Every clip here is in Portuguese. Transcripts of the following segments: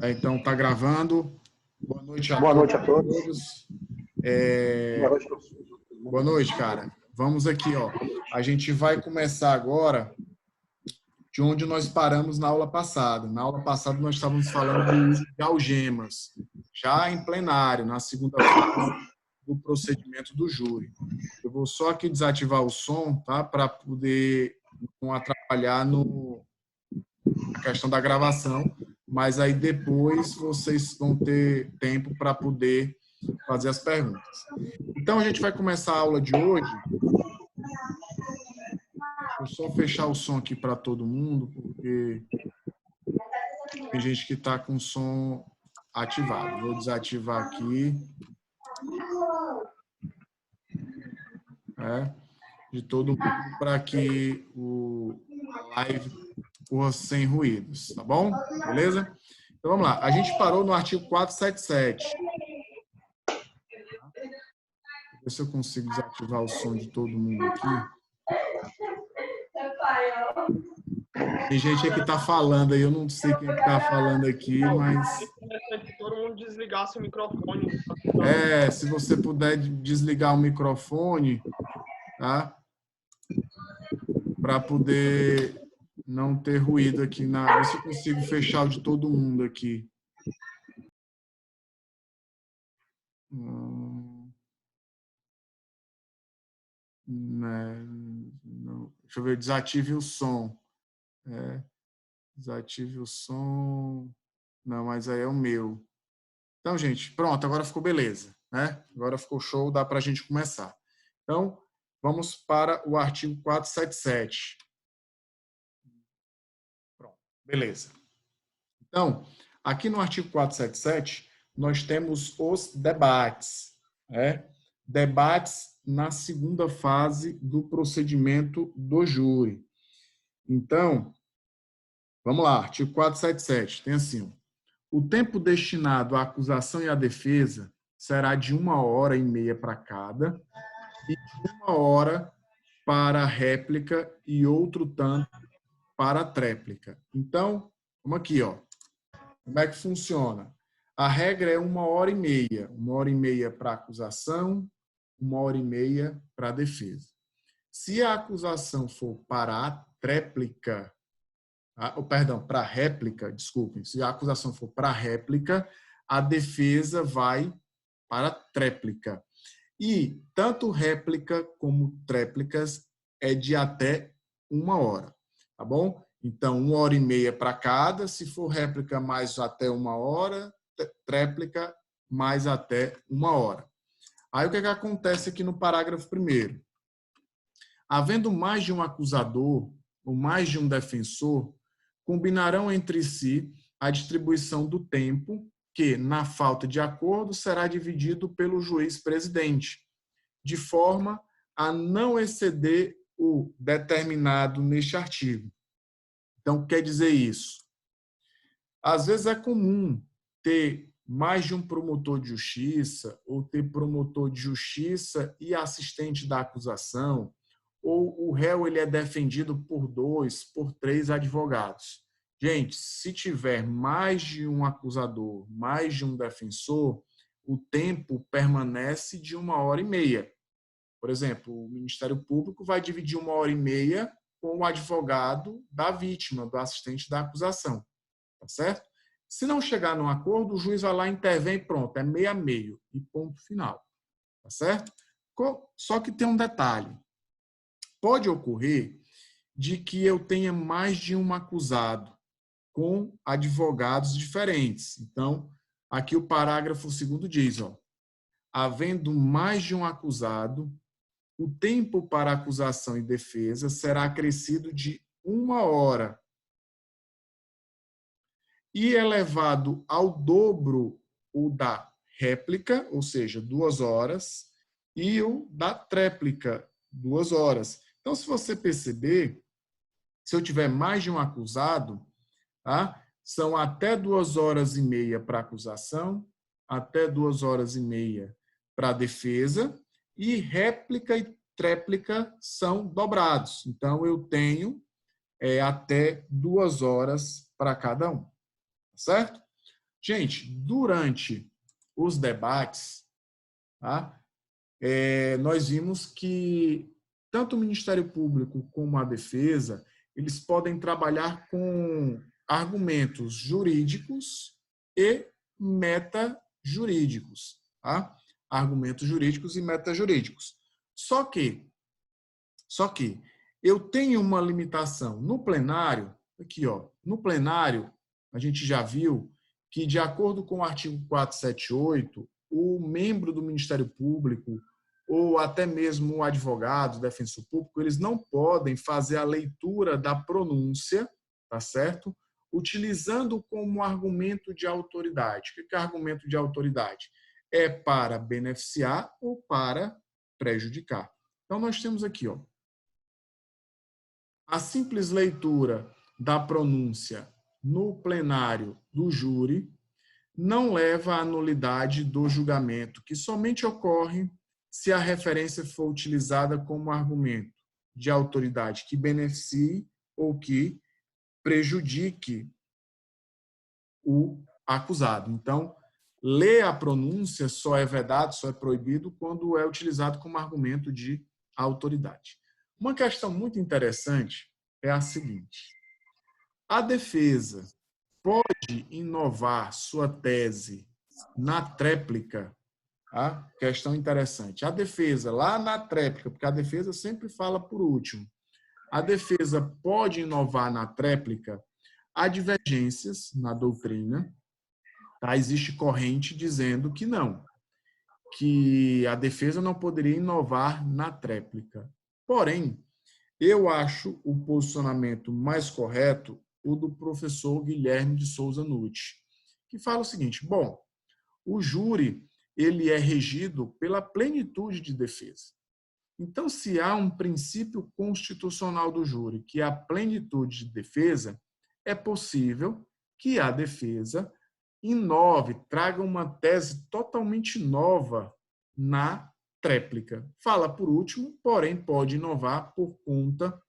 Então, está gravando. Boa noite a Boa todos. noite a todos. Boa noite, professor. Boa noite, cara. Vamos aqui, ó. A gente vai começar agora de onde nós paramos na aula passada. Na aula passada, nós estávamos falando do uso de algemas, já em plenário, na segunda fase do procedimento do júri. Eu vou só aqui desativar o som, tá? Para poder não atrapalhar na questão da gravação, mas aí depois vocês vão ter tempo para poder fazer as perguntas. Então, a gente vai começar a aula de hoje. Vou só fechar o som aqui para todo mundo, porque tem gente que está com o som ativado. Vou desativar aqui. De todo mundo, para que a live corra sem ruídos, tá bom? Beleza? Então, vamos lá. A gente parou no artigo 477. Vou ver se eu consigo desativar o som de todo mundo aqui. Tem gente aqui que está falando aí, eu não sei quem está falando aqui, mas... Que todo mundo desligasse o microfone. Se você puder desligar o microfone, tá? Para poder não ter ruído aqui. Ver se eu consigo fechar o de todo mundo aqui. Não. Deixa eu ver, desative o som. Desative o som. Não, mas aí é o meu. Então, gente, pronto, agora ficou beleza, né? Agora ficou show, dá para a gente começar. Então, vamos para o artigo 477. Pronto, beleza. Então, aqui no artigo 477, nós temos os debates, debates na segunda fase do procedimento do júri. Então, vamos lá, artigo 477, tem assim, o tempo destinado à acusação e à defesa será de 1h30 para cada e de 1h para a réplica e outro tanto para a tréplica. Então, vamos aqui, ó. Como é que funciona? A regra é 1h30. 1h30 para a acusação, 1h30 para a defesa. Se a acusação for para a tréplica, para a réplica, desculpem, se a acusação for para a réplica, a defesa vai para a tréplica. E tanto réplica como tréplicas é de até 1h, tá bom? Então, 1h30 para cada, se for réplica mais até 1h, tréplica mais até 1h. Aí o que acontece aqui no parágrafo 1º? Havendo mais de um acusador ou mais de um defensor, combinarão entre si a distribuição do tempo, que, na falta de acordo, será dividido pelo juiz presidente, de forma a não exceder o determinado neste artigo. Então, quer dizer isso? Às vezes é comum ter mais de um promotor de justiça, ou ter promotor de justiça e assistente da acusação, ou o réu ele é defendido por 2, por 3 advogados. Gente, se tiver mais de um acusador, mais de um defensor, o tempo permanece de 1h30. Por exemplo, o Ministério Público vai dividir 1h30 com o advogado da vítima, do assistente da acusação. Tá certo? Se não chegar num acordo, o juiz vai lá, intervém e pronto, é meio a meio e ponto final. Tá certo? Só que tem um detalhe. Pode ocorrer de que eu tenha mais de um acusado com advogados diferentes. Então, aqui o parágrafo 2º diz, ó, havendo mais de um acusado, o tempo para acusação e defesa será acrescido de 1h e elevado ao dobro o da réplica, ou seja, 2h, e o da tréplica, 2h. Então, se você perceber, se eu tiver mais de um acusado, tá? São até 2h30 para a acusação, até 2h30 para a defesa, e réplica e tréplica são dobrados. Então, eu tenho até 2h para cada um. Certo? Gente, durante os debates, tá? Nós vimos que tanto o Ministério Público como a defesa, eles podem trabalhar com argumentos jurídicos e metajurídicos, tá? Argumentos jurídicos e metajurídicos. Só que eu tenho uma limitação no plenário, aqui, ó, no plenário, a gente já viu que, de acordo com o artigo 478, o membro do Ministério Público ou até mesmo o advogado, o defensor público, eles não podem fazer a leitura da pronúncia, tá certo? Utilizando como argumento de autoridade. O que é argumento de autoridade? É para beneficiar ou para prejudicar. Então, nós temos aqui, ó, a simples leitura da pronúncia no plenário do júri não leva à nulidade do julgamento, que somente ocorre se a referência for utilizada como argumento de autoridade que beneficie ou que prejudique o acusado. Então, ler a pronúncia só é vedado, só é proibido quando é utilizado como argumento de autoridade. Uma questão muito interessante é a seguinte: a defesa pode inovar sua tese na tréplica? A questão interessante. A defesa, lá na tréplica, porque a defesa sempre fala por último, a defesa pode inovar na tréplica. Há divergências na doutrina, tá? Existe corrente dizendo que não, que a defesa não poderia inovar na tréplica. Porém, eu acho o posicionamento mais correto o do professor Guilherme de Souza Nutti, que fala o seguinte: bom, o júri ele é regido pela plenitude de defesa. Então, se há um princípio constitucional do júri, que é a plenitude de defesa, é possível que a defesa inove, traga uma tese totalmente nova na tréplica. Fala por último, porém pode inovar por conta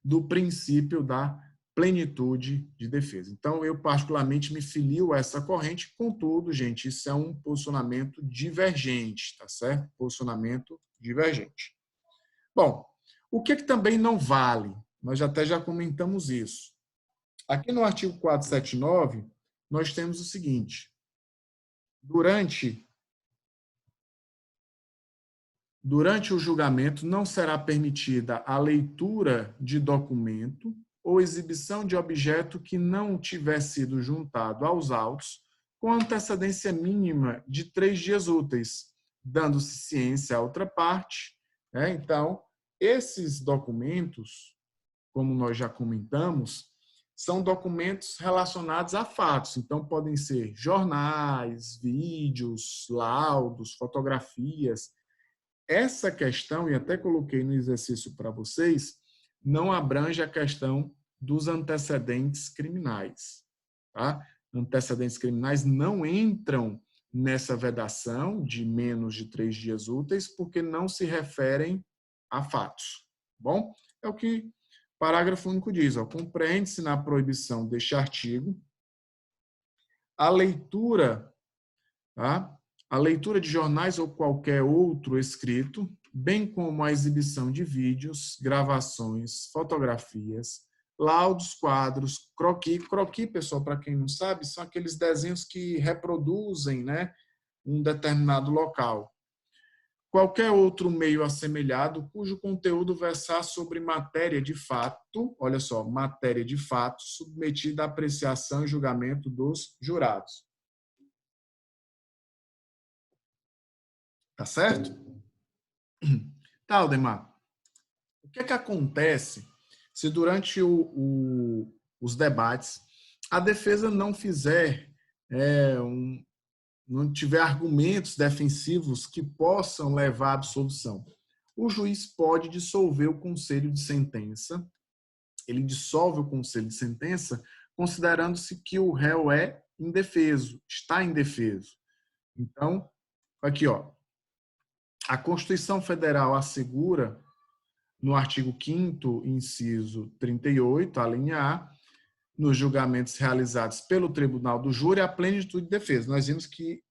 do princípio da plenitude de defesa. Então, eu particularmente me filio a essa corrente, contudo, gente, isso é um posicionamento divergente, tá certo? Posicionamento divergente. Bom, o que também não vale? Nós até já comentamos isso. Aqui no artigo 479, nós temos o seguinte: durante o julgamento não será permitida a leitura de documento ou exibição de objeto que não tiver sido juntado aos autos com antecedência mínima de 3 dias úteis, dando-se ciência à outra parte. Então, esses documentos, como nós já comentamos, são documentos relacionados a fatos. Então, podem ser jornais, vídeos, laudos, fotografias. Essa questão, e até coloquei no exercício para vocês, não abrange a questão dos antecedentes criminais. Tá? Antecedentes criminais não entram nessa vedação de menos de 3 dias úteis, porque não se referem a fatos. Bom, é o que o parágrafo único diz. Compreende-se na proibição deste artigo a leitura, tá? A leitura de jornais ou qualquer outro escrito, bem como a exibição de vídeos, gravações, fotografias, laudos, quadros, croquis. Croquis, pessoal, para quem não sabe, são aqueles desenhos que reproduzem, né, um determinado local. Qualquer outro meio assemelhado cujo conteúdo versar sobre matéria de fato, olha só, matéria de fato, submetida à apreciação e julgamento dos jurados. Tá certo? Tá, Aldemar. O que acontece se durante os debates a defesa não fizer, não tiver argumentos defensivos que possam levar à absolução? O juiz pode dissolver o conselho de sentença. Ele dissolve o conselho de sentença considerando-se que o réu é indefeso, está indefeso. Então, aqui, ó, a Constituição Federal assegura, no artigo 5º, inciso 38, a linha A, nos julgamentos realizados pelo Tribunal do Júri a plenitude de defesa. Nós vimos que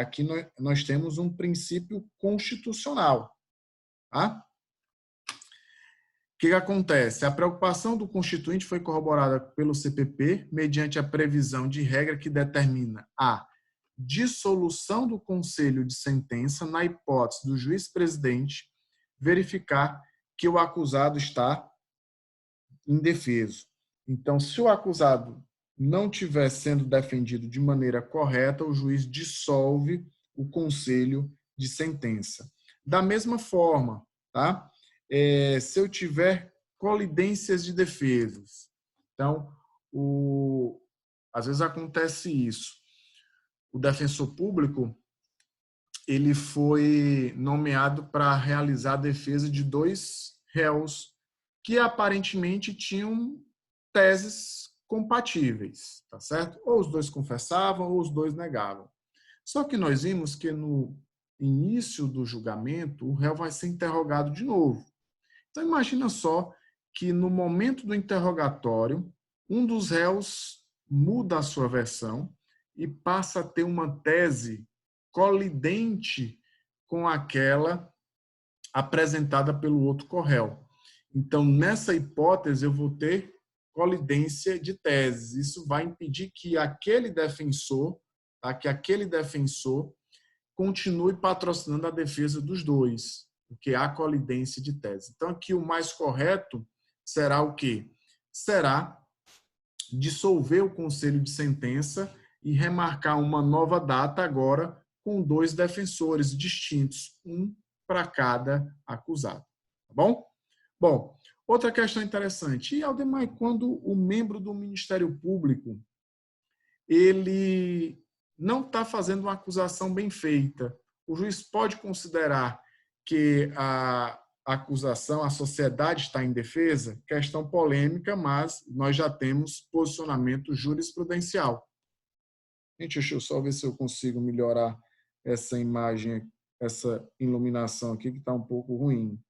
aqui nós temos um princípio constitucional. Tá? O que acontece? A preocupação do constituinte foi corroborada pelo CPP mediante a previsão de regra que determina a dissolução do conselho de sentença na hipótese do juiz-presidente verificar que o acusado está indefeso. Então, se o acusado não estiver sendo defendido de maneira correta, o juiz dissolve o conselho de sentença. Da mesma forma, tá? Se eu tiver colidências de defesas, então, às vezes acontece isso. O defensor público ele foi nomeado para realizar a defesa de 2 réus que aparentemente tinham teses compatíveis, tá certo? Ou os 2 confessavam ou os 2 negavam. Só que nós vimos que no início do julgamento o réu vai ser interrogado de novo. Então imagina só que no momento do interrogatório um dos réus muda a sua versão e passa a ter uma tese colidente com aquela apresentada pelo outro corréu. Então, nessa hipótese, eu vou ter colidência de teses. Isso vai impedir que aquele defensor continue patrocinando a defesa dos 2, porque há colidência de teses. Então, aqui o mais correto será o quê? Será dissolver o conselho de sentença e remarcar uma nova data agora com 2 defensores distintos, um para cada acusado. Tá bom? Bom, outra questão interessante. E, Aldemar, quando o membro do Ministério Público ele não está fazendo uma acusação bem feita, o juiz pode considerar que a acusação, a sociedade está em defesa? Questão polêmica, mas nós já temos posicionamento jurisprudencial. Gente, deixa eu só ver se eu consigo melhorar essa imagem, essa iluminação aqui, que está um pouco ruim.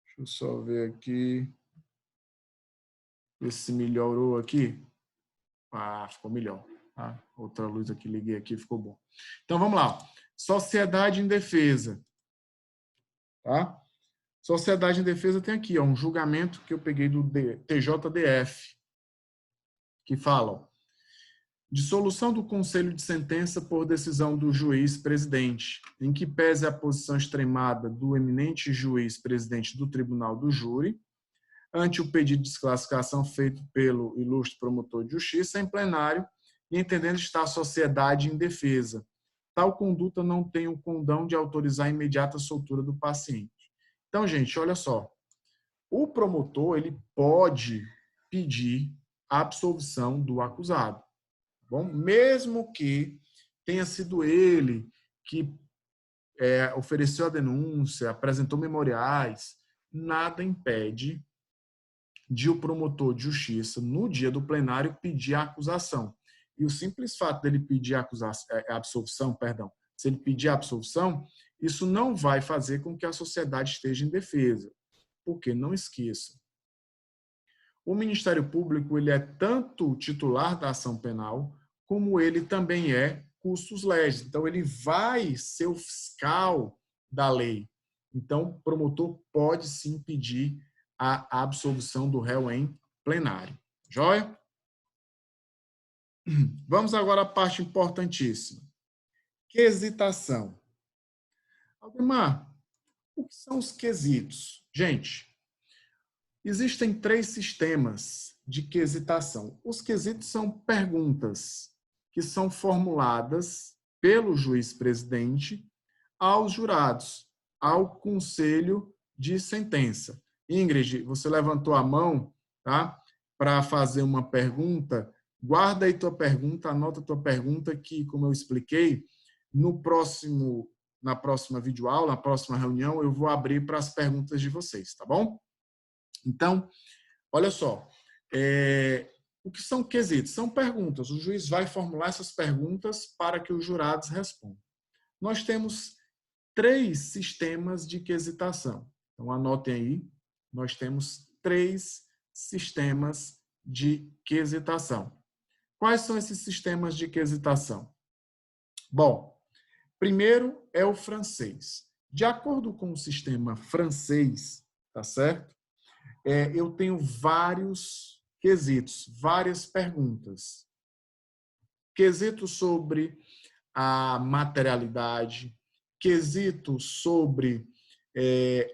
Deixa eu só ver aqui. Ver se melhorou aqui. Ah, ficou melhor. Ah, outra luz aqui, liguei aqui, ficou bom. Então, vamos lá. Sociedade em defesa. Tá? Sociedade em defesa tem aqui, ó, um julgamento que eu peguei do TJDF, que fala: dissolução do conselho de sentença por decisão do juiz-presidente, em que pese a posição extremada do eminente juiz-presidente do Tribunal do Júri, ante o pedido de desclassificação feito pelo ilustre promotor de justiça em plenário e entendendo estar a sociedade em defesa. Tal conduta não tem o condão de autorizar a imediata soltura do paciente. Então, gente, olha só. O promotor ele pode pedir a absolvição do acusado. Bom, mesmo que tenha sido ele que ofereceu a denúncia, apresentou memoriais, nada impede de o promotor de justiça, no dia do plenário, pedir a acusação. E o simples fato dele pedir a absolvição, se ele pedir a absolvição, isso não vai fazer com que a sociedade esteja em defesa. Porque, não esqueça, o Ministério Público ele é tanto titular da ação penal, como ele também é custos legis. Então, ele vai ser o fiscal da lei. Então, o promotor pode sim pedir a absolvição do réu em plenário. Joia? Vamos agora à parte importantíssima. Quesitação. Aldemar, o que são os quesitos? Gente, existem 3 sistemas de quesitação. Os quesitos são perguntas que são formuladas pelo juiz-presidente aos jurados, ao conselho de sentença. Ingrid, você levantou a mão, tá? Para fazer uma pergunta. Guarda aí tua pergunta, anota tua pergunta que, como eu expliquei, na próxima videoaula, na próxima reunião, eu vou abrir para as perguntas de vocês, tá bom? Então, olha só. O que são quesitos? São perguntas. O juiz vai formular essas perguntas para que os jurados respondam. Nós temos 3 sistemas de quesitação. Então, anotem aí. nós temos 3 sistemas de quesitação. Quais são esses sistemas de quesitação? Bom, primeiro é o francês. De acordo com o sistema francês, tá certo? Eu tenho vários quesitos, várias perguntas. Quesito sobre a materialidade, quesito sobre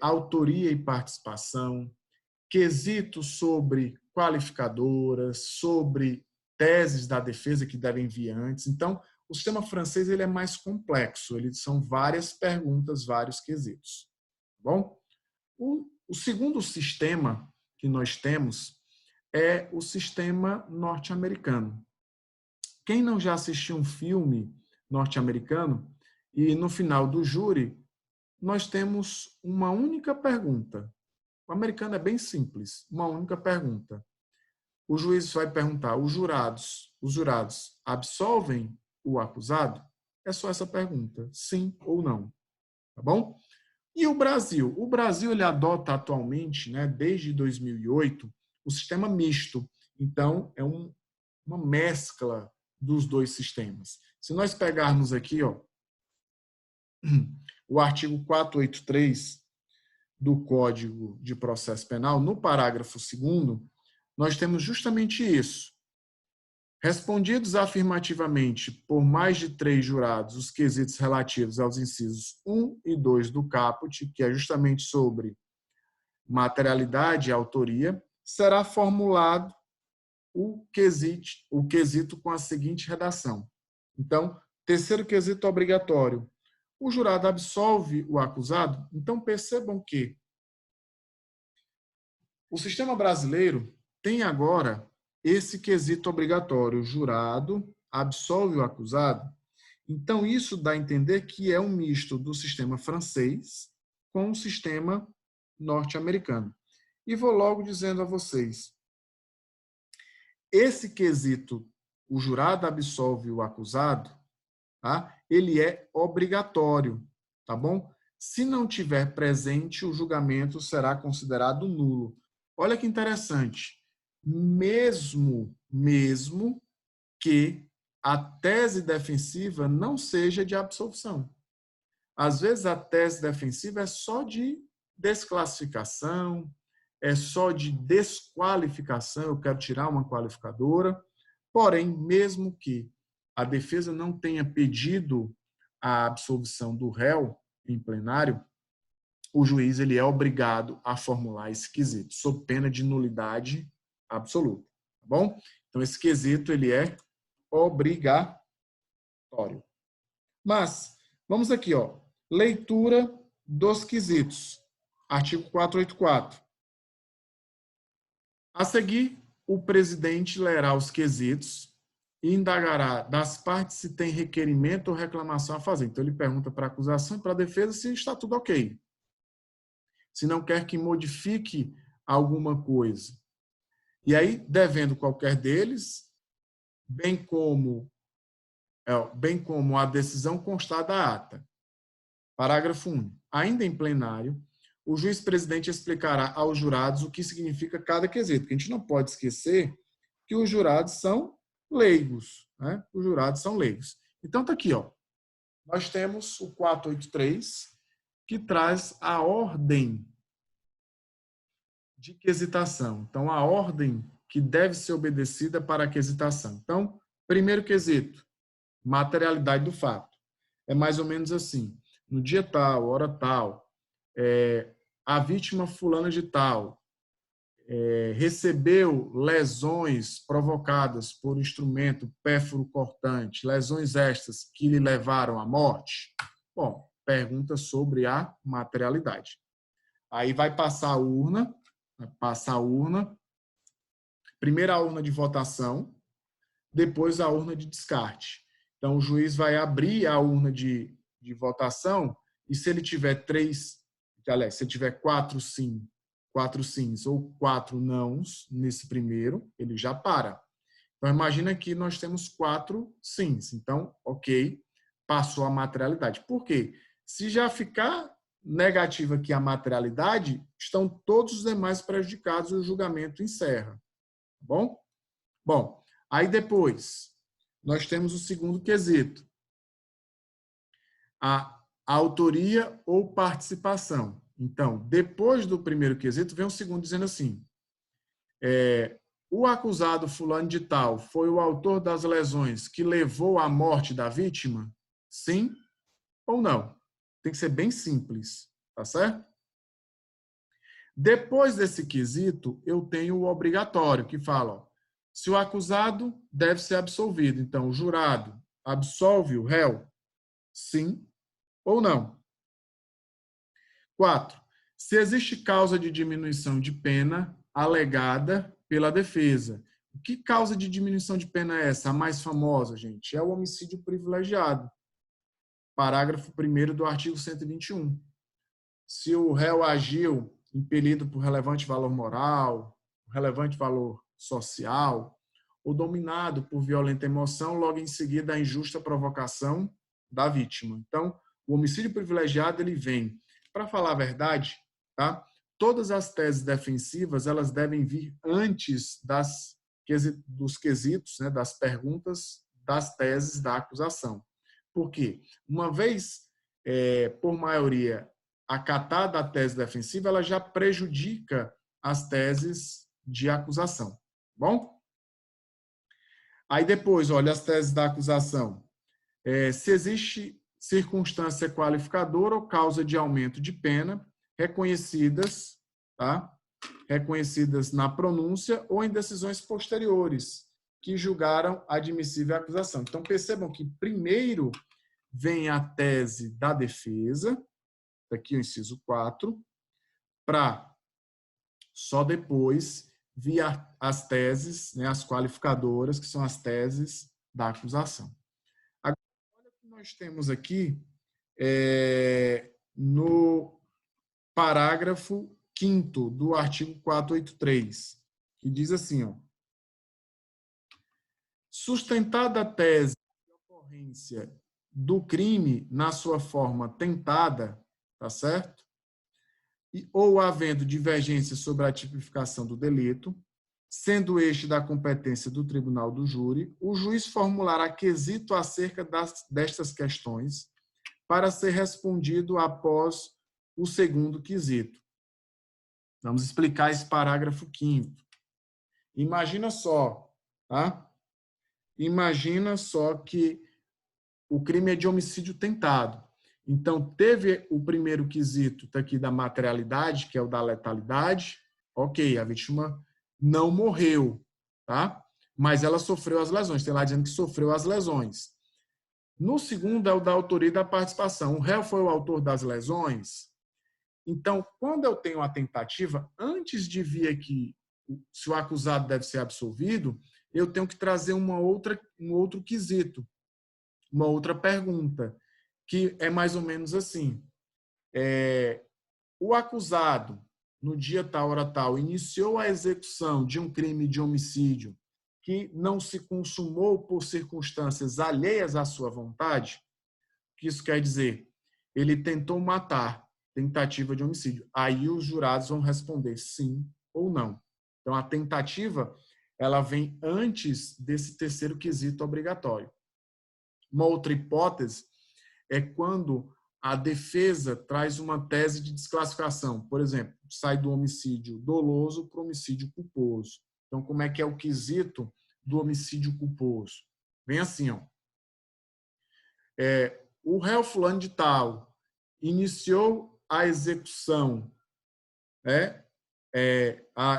autoria e participação, quesito sobre qualificadoras, sobre teses da defesa que devem vir antes. Então, o sistema francês ele é mais complexo, são várias perguntas, vários quesitos. Tá bom? O segundo sistema que nós temos é o sistema norte-americano. Quem não já assistiu um filme norte-americano e no final do júri nós temos uma única pergunta. O americano é bem simples, uma única pergunta. O juiz vai perguntar: os jurados absolvem o acusado? É só essa pergunta, sim ou não. Tá bom? E o Brasil? O Brasil ele adota atualmente, né, desde 2008, o sistema misto. Então, é uma mescla dos dois sistemas. Se nós pegarmos aqui, ó, o artigo 483 do Código de Processo Penal, no parágrafo 2º, nós temos justamente isso. Respondidos afirmativamente por mais de 3 jurados os quesitos relativos aos incisos 1 e 2 do caput, que é justamente sobre materialidade e autoria, será formulado o quesito com a seguinte redação. Então, terceiro quesito obrigatório. O jurado absolve o acusado? Então, percebam que o sistema brasileiro tem agora esse quesito obrigatório. O jurado absolve o acusado? Então, isso dá a entender que é um misto do sistema francês com o sistema norte-americano. E vou logo dizendo a vocês, esse quesito, o jurado absolve o acusado, tá? Ele é obrigatório, tá bom? Se não tiver presente, o julgamento será considerado nulo. Olha que interessante. Mesmo que a tese defensiva não seja de absolvição. Às vezes a tese defensiva é só de desclassificação, é só de desqualificação, eu quero tirar uma qualificadora, porém, mesmo que a defesa não tenha pedido a absolvição do réu em plenário, o juiz ele é obrigado a formular esse quesito, sob pena de nulidade absoluta, tá bom? Então, esse quesito ele é obrigatório. Mas, vamos aqui, ó, leitura dos quesitos, artigo 484. A seguir, o presidente lerá os quesitos e indagará das partes se tem requerimento ou reclamação a fazer. Então, ele pergunta para a acusação e para a defesa se está tudo ok. Se não quer que modifique alguma coisa. E aí, devendo qualquer deles, bem como a decisão constar da ata. Parágrafo 1. Ainda em plenário, o juiz-presidente explicará aos jurados o que significa cada quesito, porque a gente não pode esquecer que os jurados são leigos, né? Os jurados são leigos. Então, está aqui, ó. Nós temos o 483, que traz a ordem de quesitação. Então, a ordem que deve ser obedecida para a quesitação. Então, primeiro quesito, materialidade do fato. É mais ou menos assim. No dia tal, hora tal, a vítima fulana de tal recebeu lesões provocadas por instrumento pérfuro cortante, lesões estas que lhe levaram à morte? Bom, pergunta sobre a materialidade. Aí vai passar a urna, primeiro a urna de votação, depois a urna de descarte. Então, o juiz vai abrir a urna de votação e se ele tiver se ele tiver 4 sims ou 4 nãos nesse primeiro, ele já para. Então, imagina que nós temos 4 sims. Então, ok, passou a materialidade. Por quê? Se já ficar negativa que a materialidade, estão todos os demais prejudicados e o julgamento encerra. Tá bom? Bom, aí depois, nós temos o segundo quesito. A autoria ou participação. Então, depois do primeiro quesito, vem o segundo dizendo assim, o acusado fulano de tal foi o autor das lesões que levou à morte da vítima? Sim ou não? Tem que ser bem simples, tá certo? Depois desse quesito, eu tenho o obrigatório, que fala, ó, se o acusado deve ser absolvido. Então, o jurado absolve o réu? Sim ou não? 4. Se existe causa de diminuição de pena alegada pela defesa. Que causa de diminuição de pena é essa? A mais famosa, gente, é o homicídio privilegiado. Parágrafo 1º do artigo 121. Se o réu agiu impelido por relevante valor moral, relevante valor social, ou dominado por violenta emoção, logo em seguida a injusta provocação da vítima. Então, o homicídio privilegiado, ele vem, para falar a verdade, tá? Todas as teses defensivas, elas devem vir antes dos quesitos, né, das perguntas das teses da acusação. Por quê? Uma vez, por maioria, acatada a tese defensiva, ela já prejudica as teses de acusação. Bom? Aí depois, olha as teses da acusação. Se existe circunstância qualificadora ou causa de aumento de pena, reconhecidas, tá? Reconhecidas na pronúncia ou em decisões posteriores, que julgaram admissível a acusação. Então, percebam que primeiro vem a tese da defesa, aqui o inciso 4, para só depois vir as teses, né, as qualificadoras, que são as teses da acusação. Agora, olha o que nós temos aqui no parágrafo 5º do artigo 483, que diz assim, ó, sustentada a tese de ocorrência do crime na sua forma tentada, tá certo? Ou havendo divergência sobre a tipificação do delito, sendo este da competência do tribunal do júri, o juiz formulará quesito acerca destas questões para ser respondido após o segundo quesito. Vamos explicar esse parágrafo 5º. Imagina só, tá? Imagina só que o crime é de homicídio tentado. Então, teve o primeiro quesito aqui da materialidade, que é o da letalidade. Ok, a vítima não morreu, tá? Mas ela sofreu as lesões. Tem lá dizendo que sofreu as lesões. No segundo é o da autoria e da participação. O réu foi o autor das lesões. Então, quando eu tenho a tentativa, antes de vir aqui se o acusado deve ser absolvido, eu tenho que trazer um outro quesito, uma outra pergunta, que é mais ou menos assim. O acusado, no dia tal, hora tal, iniciou a execução de um crime de homicídio que não se consumou por circunstâncias alheias à sua vontade? O que isso quer dizer? Ele tentou matar, tentativa de homicídio. Aí os jurados vão responder sim ou não. Então, a tentativa, ela vem antes desse terceiro quesito obrigatório. Uma outra hipótese é quando a defesa traz uma tese de desclassificação. Por exemplo, sai do homicídio doloso para o homicídio culposo. Então, como é que é o quesito do homicídio culposo? Vem assim, ó. O réu fulano de tal iniciou a execução,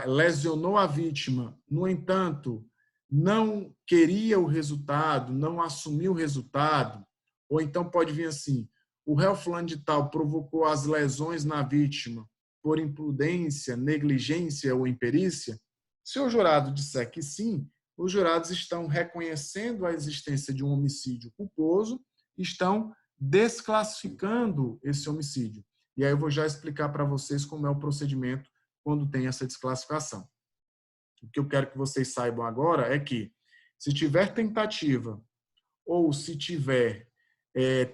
lesionou a vítima, no entanto, não queria o resultado, não assumiu o resultado, ou então pode vir assim, o réu fulano de tal provocou as lesões na vítima por imprudência, negligência ou imperícia. Se o jurado disser que sim, os jurados estão reconhecendo a existência de um homicídio culposo, estão desclassificando esse homicídio. E aí eu vou já explicar para vocês como é o procedimento quando tem essa desclassificação. O que eu quero que vocês saibam agora é que, se tiver tentativa ou se tiver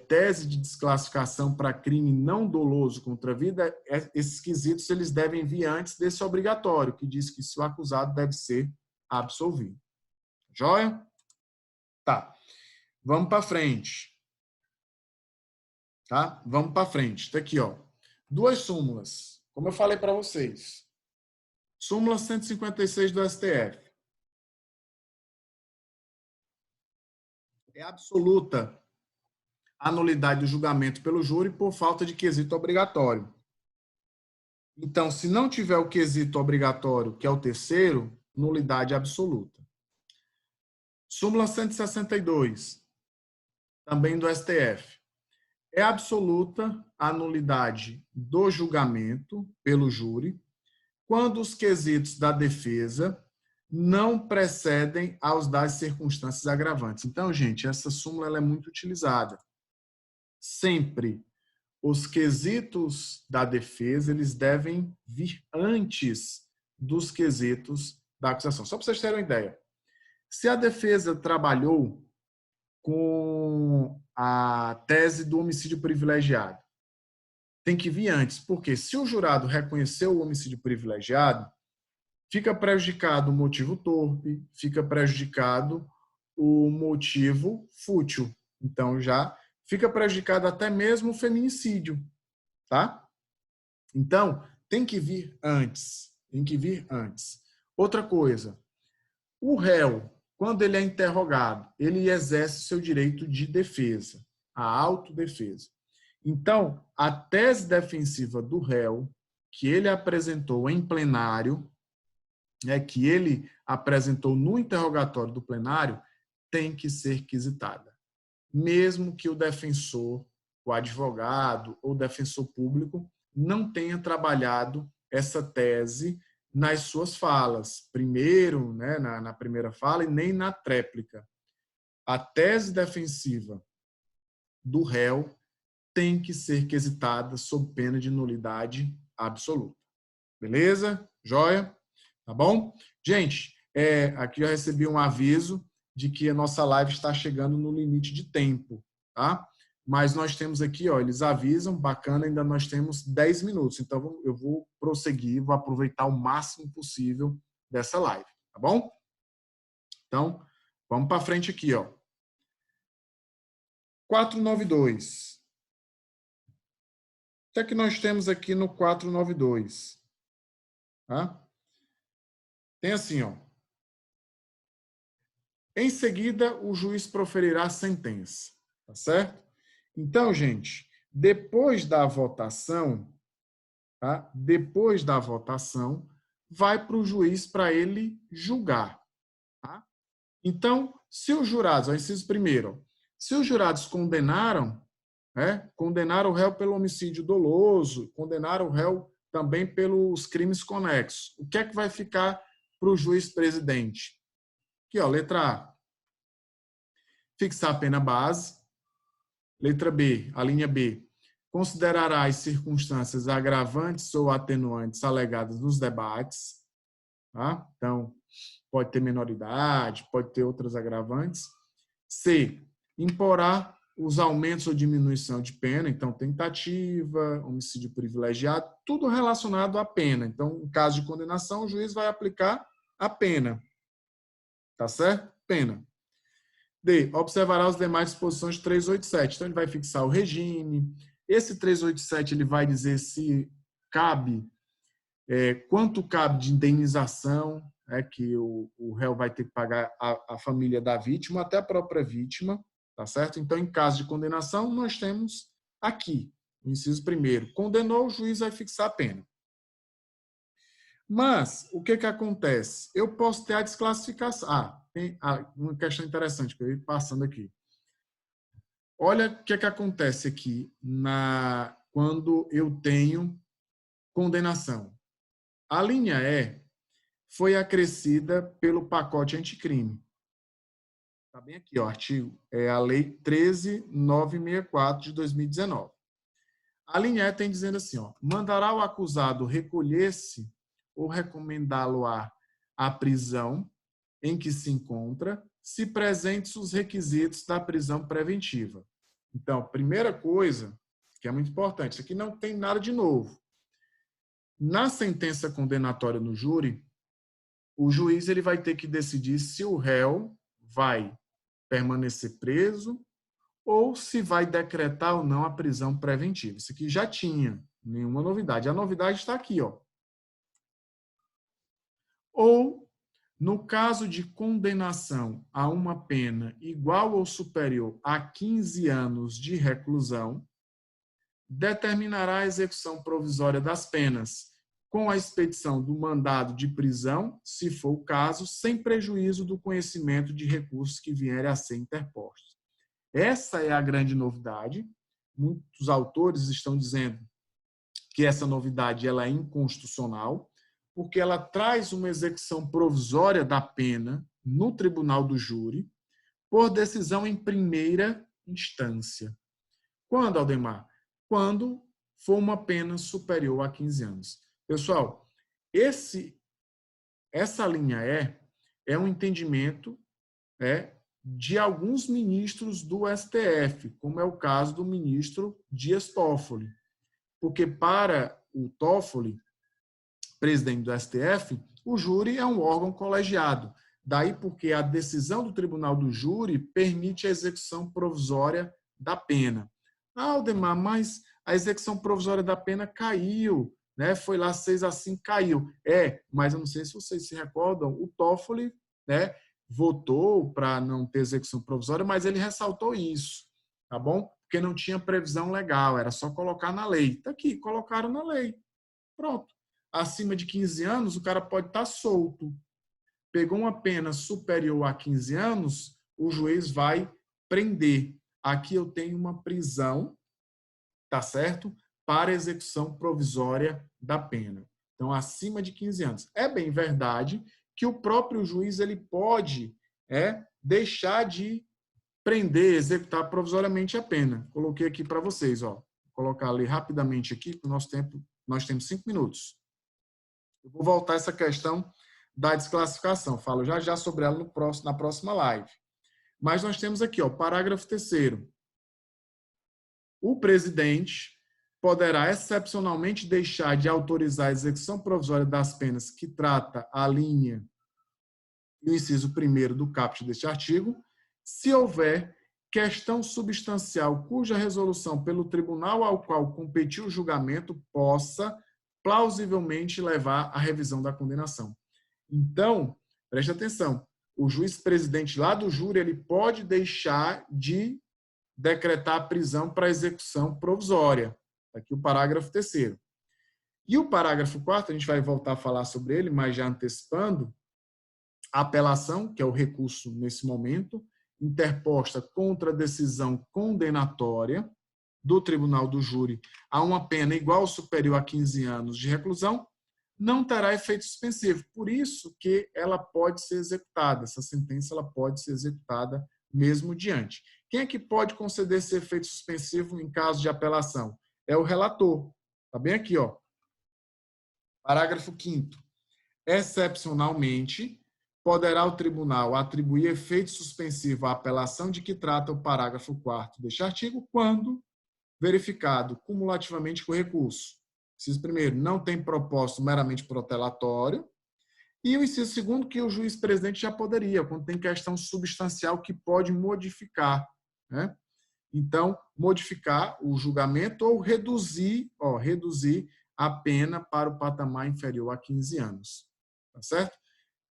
tese de desclassificação para crime não doloso contra a vida, esses quesitos eles devem vir antes desse obrigatório, que diz que se o acusado deve ser absolvido. Joia? Tá. Vamos para frente. Tá? Vamos para frente. Tá aqui, ó. 2 súmulas. Como eu falei para vocês. Súmula 156 do STF. É absoluta a nulidade do julgamento pelo júri por falta de quesito obrigatório. Então, se não tiver o quesito obrigatório, que é o terceiro, nulidade absoluta. Súmula 162, também do STF. É absoluta a nulidade do julgamento pelo júri quando os quesitos da defesa não precedem aos das circunstâncias agravantes. Então, gente, essa súmula ela é muito utilizada. Sempre os quesitos da defesa eles devem vir antes dos quesitos da acusação. Só para vocês terem uma ideia. Se a defesa trabalhou com a tese do homicídio privilegiado, tem que vir antes, porque se o jurado reconheceu o homicídio privilegiado, fica prejudicado o motivo torpe, fica prejudicado o motivo fútil. Então, já fica prejudicado até mesmo o feminicídio, tá? Então, tem que vir antes. Tem que vir antes. Outra coisa, o réu, quando ele é interrogado, ele exerce seu direito de defesa, a autodefesa. Então, a tese defensiva do réu, que ele apresentou em plenário, que ele apresentou no interrogatório do plenário, tem que ser quisitada. Mesmo que o defensor, o advogado ou o defensor público não tenha trabalhado essa tese nas suas falas. Primeiro, né, na primeira fala e nem na tréplica. A tese defensiva do réu tem que ser quisitada sob pena de nulidade absoluta. Beleza? Joia? Tá bom? Gente, aqui eu recebi um aviso de que a nossa live está chegando no limite de tempo, tá? Mas nós temos aqui, ó, eles avisam, bacana, ainda nós temos 10 minutos. Então, eu vou prosseguir, vou aproveitar o máximo possível dessa live, tá bom? Então, vamos para frente aqui, ó. 492. O que é que nós temos aqui no 492? Tá? Tem assim, ó. Em seguida, o juiz proferirá a sentença, tá certo? Então, gente, depois da votação, tá? Depois da votação, vai para o juiz para ele julgar, tá? Então, se os jurados, ó, inciso primeiro, se os jurados condenaram, condenaram o réu pelo homicídio doloso, condenaram o réu também pelos crimes conexos, o que é que vai ficar para o juiz presidente? Aqui, ó, letra A. Fixar a pena base. Letra B, a linha B. Considerará as circunstâncias agravantes ou atenuantes alegadas nos debates. Tá? Então, pode ter menoridade, pode ter outras agravantes. C. Imporá os aumentos ou diminuição de pena. Então, tentativa, homicídio privilegiado, tudo relacionado à pena. Então, em caso de condenação, o juiz vai aplicar a pena. Tá certo? Pena. D. Observará as demais disposições de 387. Então, ele vai fixar o regime. Esse 387 ele vai dizer se cabe, quanto cabe de indenização, que o réu vai ter que pagar a família da vítima, até a própria vítima. Tá certo? Então, em caso de condenação, nós temos aqui, o inciso primeiro. Condenou, o juiz vai fixar a pena. Mas, o que acontece? Eu posso ter a desclassificação. Tem uma questão interessante que eu ia passando aqui. Olha o que acontece aqui quando eu tenho condenação. A linha E foi acrescida pelo pacote anticrime. Está bem aqui, ó, artigo, a Lei 13.964 de 2019. A linha E tem dizendo assim, ó, mandará o acusado recolher-se ou recomendá-lo à prisão em que se encontra, se presentes os requisitos da prisão preventiva. Então, primeira coisa, que é muito importante, isso aqui não tem nada de novo. Na sentença condenatória no júri, o juiz ele vai ter que decidir se o réu vai permanecer preso ou se vai decretar ou não a prisão preventiva. Isso aqui já tinha nenhuma novidade. A novidade está aqui, ó. Ou, no caso de condenação a uma pena igual ou superior a 15 anos de reclusão, determinará a execução provisória das penas, com a expedição do mandado de prisão, se for o caso, sem prejuízo do conhecimento de recursos que vierem a ser interpostos. Essa é a grande novidade. Muitos autores estão dizendo que essa novidade ela é inconstitucional, porque ela traz uma execução provisória da pena no tribunal do júri por decisão em primeira instância. Quando, Aldemar? Quando for uma pena superior a 15 anos. Pessoal, essa linha é um entendimento de alguns ministros do STF, como é o caso do ministro Dias Toffoli. Porque para o Toffoli, presidente do STF, o júri é um órgão colegiado. Daí porque a decisão do tribunal do júri permite a execução provisória da pena. Aldemar, mas a execução provisória da pena caiu, né? Foi lá 6-5, caiu. Mas eu não sei se vocês se recordam, o Toffoli, né, votou para não ter execução provisória, mas ele ressaltou isso, tá bom? Porque não tinha previsão legal, era só colocar na lei. Está aqui, colocaram na lei. Pronto. Acima de 15 anos, o cara pode estar solto. Pegou uma pena superior a 15 anos, o juiz vai prender. Aqui eu tenho uma prisão, tá certo? Para execução provisória da pena. Então, acima de 15 anos. É bem verdade que o próprio juiz ele pode deixar de prender, executar provisoriamente a pena. Coloquei aqui para vocês, ó. Vou colocar ali rapidamente aqui, que o nosso tempo, nós temos 5 minutos. Eu vou voltar a essa questão da desclassificação. Falo já sobre ela na próxima live. Mas nós temos aqui, ó, parágrafo 3º. O presidente poderá excepcionalmente deixar de autorizar a execução provisória das penas que trata a linha e o inciso 1º do caput deste artigo, se houver questão substancial cuja resolução pelo tribunal ao qual competiu o julgamento possa plausivelmente levar à revisão da condenação. Então, preste atenção, o juiz presidente lá do júri ele pode deixar de decretar a prisão para execução provisória. Aqui o parágrafo 3º. E o parágrafo 4º, a gente vai voltar a falar sobre ele, mas já antecipando, a apelação, que é o recurso nesse momento, interposta contra a decisão condenatória do tribunal do júri a uma pena igual ou superior a 15 anos de reclusão, não terá efeito suspensivo. Por isso que ela pode ser executada, essa sentença ela pode ser executada mesmo diante. Quem é que pode conceder esse efeito suspensivo em caso de apelação? É o relator. Está bem aqui, ó. Parágrafo 5º. Excepcionalmente, poderá o tribunal atribuir efeito suspensivo à apelação de que trata o parágrafo 4º deste artigo quando verificado cumulativamente com o recurso. Inciso 1º, não tem propósito meramente protelatório. E o inciso 2º, que o juiz presidente já poderia, quando tem questão substancial que pode modificar, né? Então, modificar o julgamento ou reduzir a pena para o patamar inferior a 15 anos. Tá certo?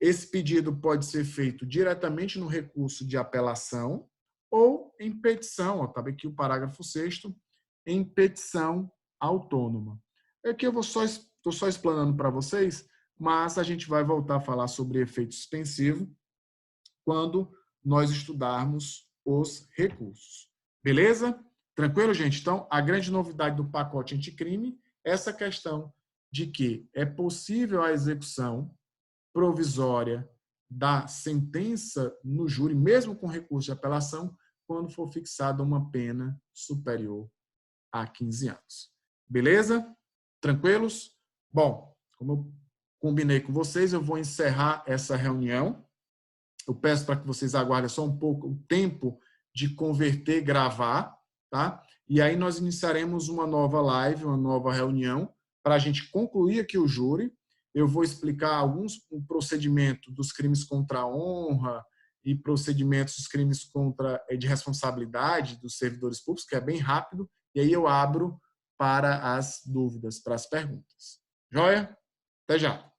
Esse pedido pode ser feito diretamente no recurso de apelação ou em petição, está aqui o parágrafo 6º, em petição autônoma. Aqui eu estou só explanando para vocês, mas a gente vai voltar a falar sobre efeito suspensivo quando nós estudarmos os recursos. Beleza? Tranquilo, gente? Então, a grande novidade do pacote anticrime é essa questão de que é possível a execução provisória da sentença no júri, mesmo com recurso de apelação, quando for fixada uma pena superior a 15 anos. Beleza? Tranquilos? Bom, como eu combinei com vocês, eu vou encerrar essa reunião. Eu peço para que vocês aguardem só um pouco o tempo de converter e gravar, tá? E aí nós iniciaremos uma nova live, uma nova reunião, para a gente concluir aqui o júri. Eu vou explicar alguns procedimentos dos crimes contra a honra e procedimentos dos crimes de responsabilidade dos servidores públicos, que é bem rápido, e aí eu abro para as dúvidas, para as perguntas. Joia? Até já!